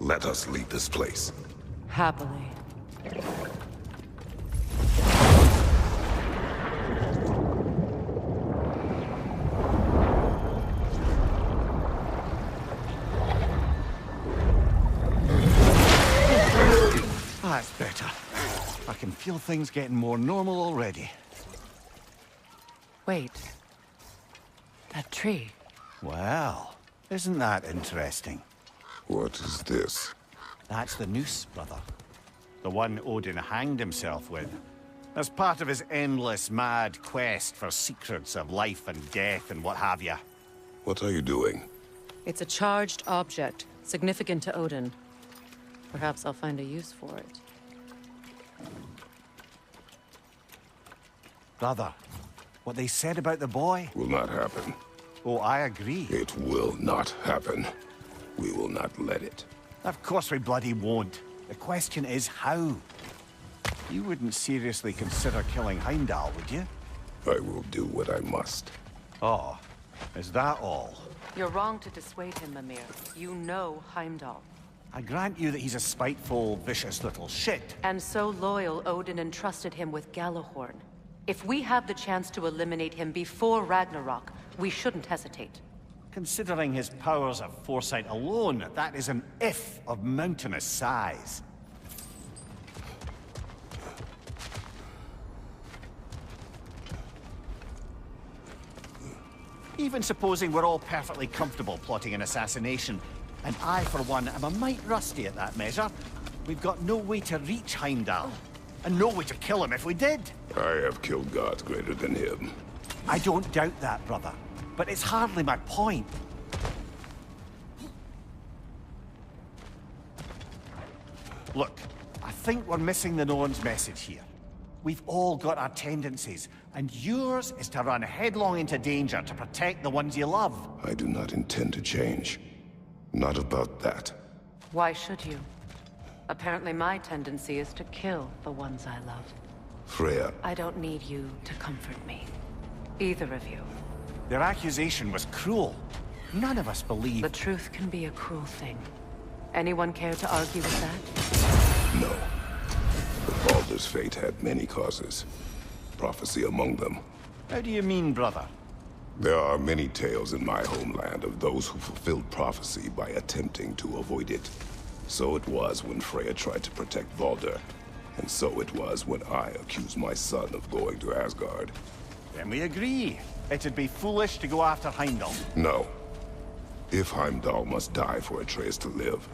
Let us leave this place. Happily. That's better. I can feel things getting more normal already. Wait. That tree. Well, isn't that interesting? What is this? That's the noose, brother. The one Odin hanged himself with. As part of his endless, mad quest for secrets of life and death and what have you. What are you doing? It's a charged object, significant to Odin. Perhaps I'll find a use for it. Brother, what they said about the boy? Will not happen. Oh, I agree. It will not happen. We will not let it. Of course we bloody won't. The question is how? You wouldn't seriously consider killing Heimdall, would you? I will do what I must. Oh, is that all? You're wrong to dissuade him, Mimir. You know Heimdall. I grant you that he's a spiteful, vicious little shit. And so loyal, Odin entrusted him with Gjallarhorn. If we have the chance to eliminate him before Ragnarok, we shouldn't hesitate. Considering his powers of foresight alone, that is an if of mountainous size. Even supposing we're all perfectly comfortable plotting an assassination, and I, for one, am a mite rusty at that measure, we've got no way to reach Heimdall, and no way to kill him if we did. I have killed gods greater than him. I don't doubt that, brother, but it's hardly my point. Look, I think we're missing the Norn's message here. We've all got our tendencies, and yours is to run headlong into danger to protect the ones you love. I do not intend to change. Not about that. Why should you? Apparently my tendency is to kill the ones I love. Freya, I don't need you to comfort me. Either of you. Their accusation was cruel. None of us believe... The truth can be a cruel thing. Anyone care to argue with that? no. But Baldur's fate had many causes. Prophecy among them. How do you mean, brother? There are many tales in my homeland of those who fulfilled prophecy by attempting to avoid it. So it was when Freya tried to protect Baldur. And so it was when I accused my son of going to Asgard. Then we agree. It'd be foolish to go after Heimdall. No. If Heimdall must die for Atreus to live,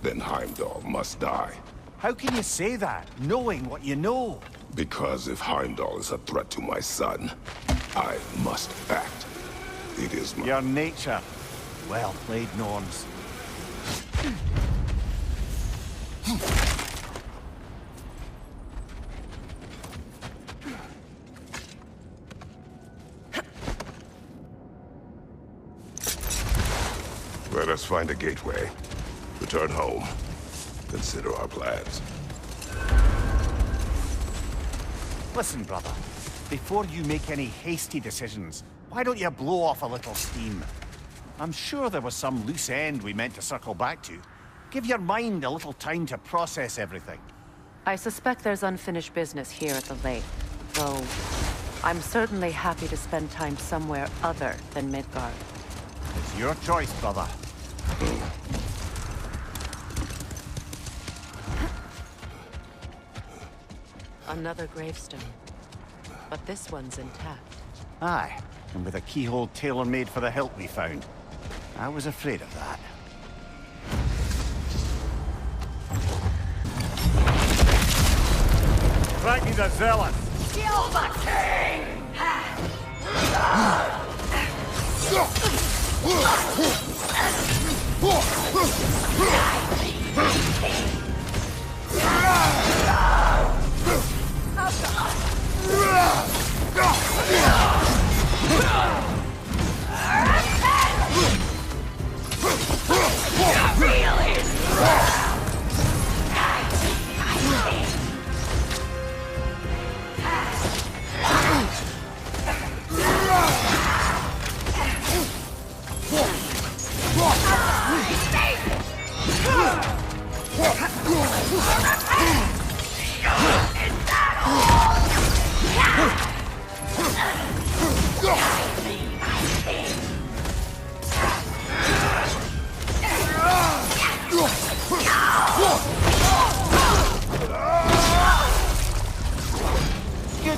then Heimdall must die. How can you say that, knowing what you know? Because if Heimdall is a threat to my son, I must act. It is my... Your nature. Well played, Norns. Let us find a gateway. Return home. Consider our plans. Listen, brother. Before you make any hasty decisions, why don't you blow off a little steam? I'm sure there was some loose end we meant to circle back to. Give your mind a little time to process everything. I suspect there's unfinished business here at the lake, though I'm certainly happy to spend time somewhere other than Midgard. It's your choice, brother. Another gravestone. But this one's intact. Aye, and with a keyhole tailor-made for the hilt we found. I was afraid of that. Ragnar the Zealous! Kill the king! Really? Good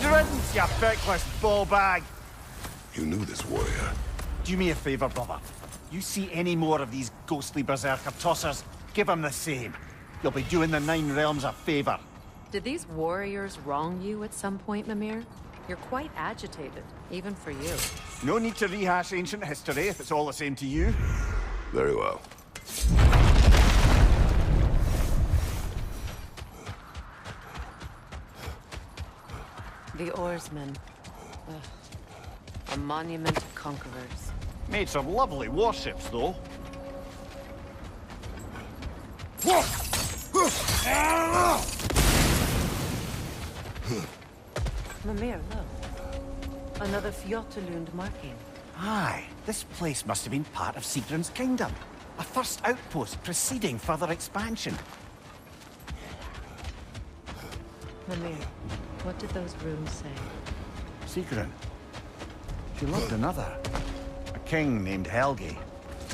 riddance, you feckless ball bag. You knew this warrior. Do me a favor, brother. You see any more of these ghostly berserker tossers, give them the same. You'll be doing the Nine Realms a favor. Did these warriors wrong you at some point, Mimir? You're quite agitated, even for you. No need to rehash ancient history if it's all the same to you. Very well. The oarsmen. Ugh. A monument to conquerors. Made some lovely warships, though. Mimir, look. Another Fjotalund marking. Aye, this place must have been part of Sigrun's kingdom. A first outpost preceding further expansion. Mimir, what did those runes say? Sigrun. She loved another. A king named Helgi.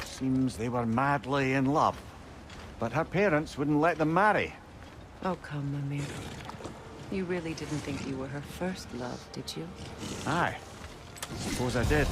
Seems they were madly in love. But her parents wouldn't let them marry. Oh, come, Mimir. You really didn't think you were her first love, did you? Aye. Suppose I did.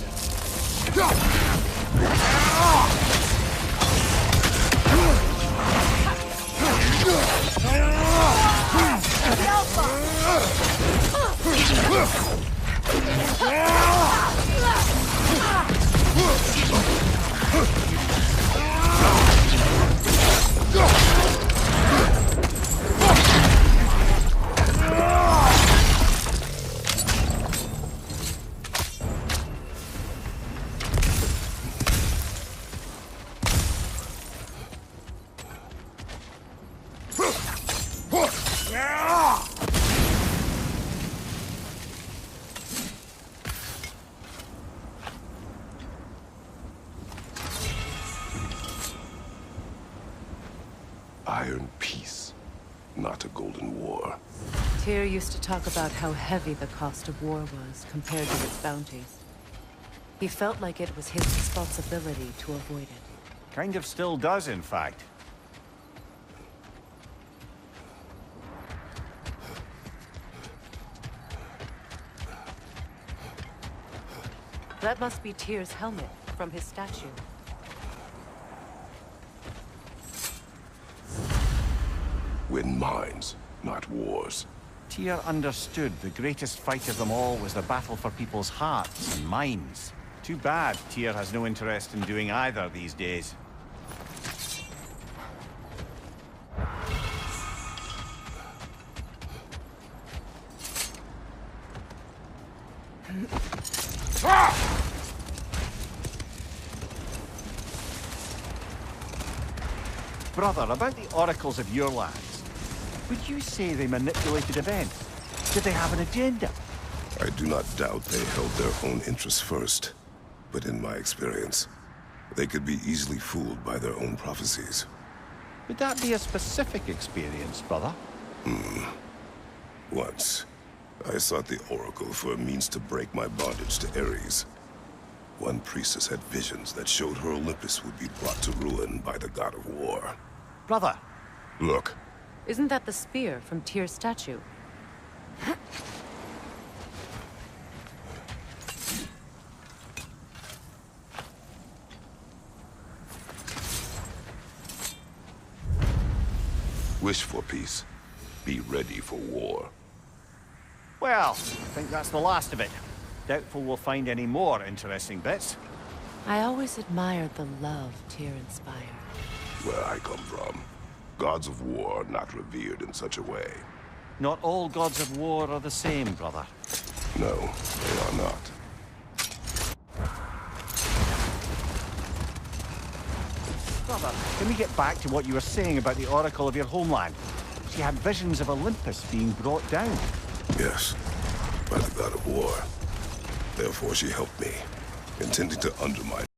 Iron peace, not a golden war. Tyr used to talk about how heavy the cost of war was compared to its bounties. He felt like it was his responsibility to avoid it. Kind of still does, in fact. That must be Tyr's helmet from his statue. Win mines, not wars. Tyr understood the greatest fight of them all was the battle for people's hearts and minds. Too bad Tyr has no interest in doing either these days. Brother, about the oracles of your lands, would you say they manipulated events? Did they have an agenda? I do not doubt they held their own interests first. But in my experience, they could be easily fooled by their own prophecies. Would that be a specific experience, brother? Once, I sought the Oracle for a means to break my bondage to Ares. One priestess had visions that showed her Olympus would be brought to ruin by the god of war. Brother! Look, Isn't that the spear from Tyr's statue? wish for peace. Be ready for war. Well, I think that's the last of it. Doubtful we'll find any more interesting bits. I always admired the love Tyr inspired. Where I come from, gods of war are not revered in such a way. Not all gods of war are the same, brother. No, they are not. Brother, can we get back to what you were saying about the Oracle of your homeland? She had visions of Olympus being brought down. Yes, by the god of war. Therefore she helped me, intending to undermine